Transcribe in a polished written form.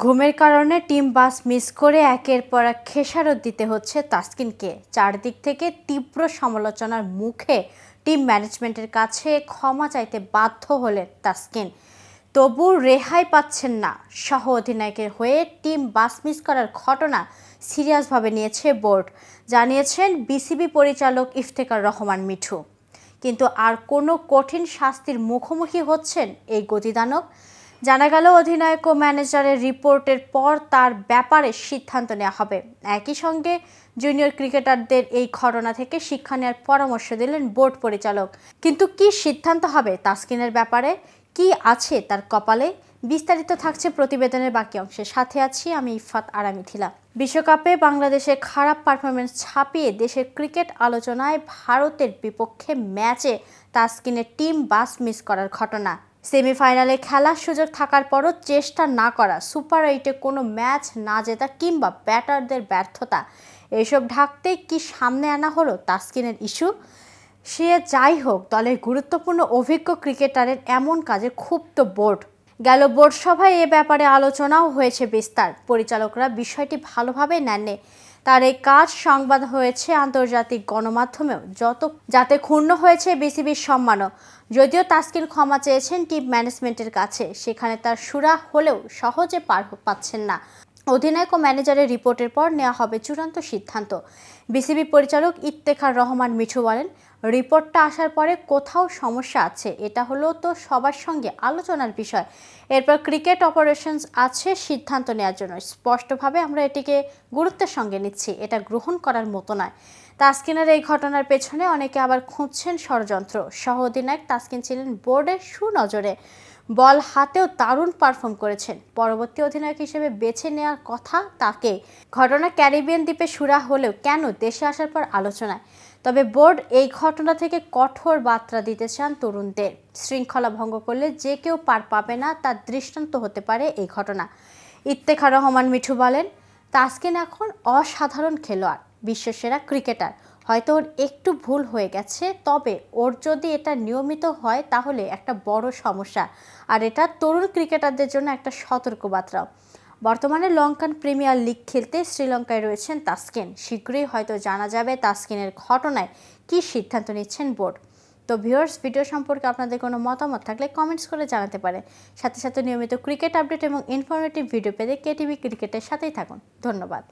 ঘুমের কারণে team bus miss করে একের পর এক খেসারত দিতে হচ্ছে তাসকিনকে। চারদিক থেকে তীব্র সমালোচনার মুখে টিম ম্যানেজমেন্টের কাছে ক্ষমা চাইতে বাধ্য হলেন তাসকিন। তবু রেহাই পাচ্ছেন না। সহ অধিনায়কের হয়ে টিম বাস মিস করার ঘটনা সিরিয়াসভাবে নিয়েছে বোর্ড, জানিয়েছেন বিসিবি পরিচালক ইফতেখার রহমান মিঠু। কিন্তু আর কোনো কঠিন শাস্তির মুখোমুখি হচ্ছেন এই গতিদানব? জানা গেল অধিনায়ক ও ম্যানেজারের রিপোর্টের পর তার ব্যাপারে সিদ্ধান্ত নেওয়া হবে। একই সঙ্গে জুনিয়র ক্রিকেটারদের এই ঘটনা থেকে শিক্ষা নেওয়ার পরামর্শ দিলেন বোর্ড পরিচালক। কিন্তু কি সিদ্ধান্ত হবে তাসকিনের ব্যাপারে, কি আছে তার কপালে, বিস্তারিত থাকছে প্রতিবেদনের বাকি অংশে। সাথে আছি আমি ইফাত আর মিথিলা। বিশ্বকাপে বাংলাদেশের খারাপ পারফরমেন্স ছাপিয়ে দেশের ক্রিকেট আলোচনায় ভারতের বিপক্ষে ম্যাচে তাসকিনের টিম বাস মিস করার ঘটনা। সেমিফাইনালে খেলার সুযোগ থাকার পরও চেষ্টা না করা, সুপার 8-এ কোনো ম্যাচ না জেতা কিংবা ব্যাটারদের ব্যর্থতা, এসব ঢাকতে কি সামনে আনা হলো তাসকিনের ইস্যু? সে যাই হোক, দলের গুরুত্বপূর্ণ অভিজ্ঞ ক্রিকেটারের এমন কাজে ক্ষুব্ধ বোর্ড। গেল বোর্ড সভায় এ ব্যাপারে আলোচনাও হয়েছে বিস্তার। পরিচালকরা বিষয়টি ভালোভাবে নেননি। তার এই কাজ সংবাদ হয়েছে আন্তর্জাতিক গণমাধ্যমেও, যাতে ক্ষুণ্ণ হয়েছে বিসিবির সম্মানও। যদিও তাসকিন ক্ষমা চেয়েছেন টিম ম্যানেজমেন্টের কাছে, সেখানে তার সুরাহা হলেও সহজে পার পাচ্ছেন না। অধিনায়ক ও ম্যানেজারের রিপোর্টের পর নেওয়া হবে চূড়ান্ত সিদ্ধান্ত। বিসিবি পরিচালক ইফতেখার রহমান মিঠু বলেন, রিপোর্টটা আসার পরে কোথাও সমস্যা আছে, এটা হলো তো সবার সঙ্গে আলোচনার বিষয়। এরপর ক্রিকেট অপারেশনস আছে সিদ্ধান্ত নেওয়ার জন্য। স্পষ্টভাবে আমরা এটিকে গুরুত্বের সঙ্গে নিচ্ছি, এটা গ্রহণ করার মতো নয়। তাসকিনের এই ঘটনার পেছনে অনেকে আবার খুঁজছেন ষড়যন্ত্র। সহ অধিনায়ক তাসকিন ছিলেন বোর্ডের সুনজরে, বল হাতেও দারুণ পারফর্ম করেছেন। পরবর্তী অধিনায়ক হিসেবে বেছে নেওয়ার কথা তাকে। ঘটনা ক্যারিবিয়ান দ্বীপে সুরাহা হলেও কেন দেশে আসার পর আলোচনায়। তবে বোর্ড এই ঘটনা থেকে কঠোর বার্তা দিতে চান তরুণদের। শৃঙ্খলা ভঙ্গ করলে যে কেউ পার পাবে না, তার দৃষ্টান্ত হতে পারে এই ঘটনা। ইফতেখার রহমান মিঠু বলেন, তাসকিন এখন অসাধারণ খেলোয়াড়, বিশ্বসেরা ক্রিকেটার। হয়তো ওর একটু ভুল হয়ে গেছে, তবে ওর যদি এটা নিয়মিত হয় তাহলে একটা বড় সমস্যা। আর এটা তরুণ ক্রিকেটারদের জন্য একটা সতর্কবার্তা। বর্তমানে লঙ্কান প্রিমিয়ার লিগ খেলতে শ্রীলঙ্কায় রয়েছেন তাসকিন। শীঘ্রই হয়তো জানা যাবে তাসকিনের ঘটনায় কী সিদ্ধান্ত নিচ্ছেন বোর্ড। তো ভিউয়ার্স, ভিডিও সম্পর্কে আপনাদের কোনো মতামত থাকলে কমেন্টস করে জানাতে পারেন। সাথে সাথে নিয়মিত ক্রিকেট আপডেট এবং ইনফরমেটিভ ভিডিও পেতে কেটিভি ক্রিকেটের সাথেই থাকুন। ধন্যবাদ।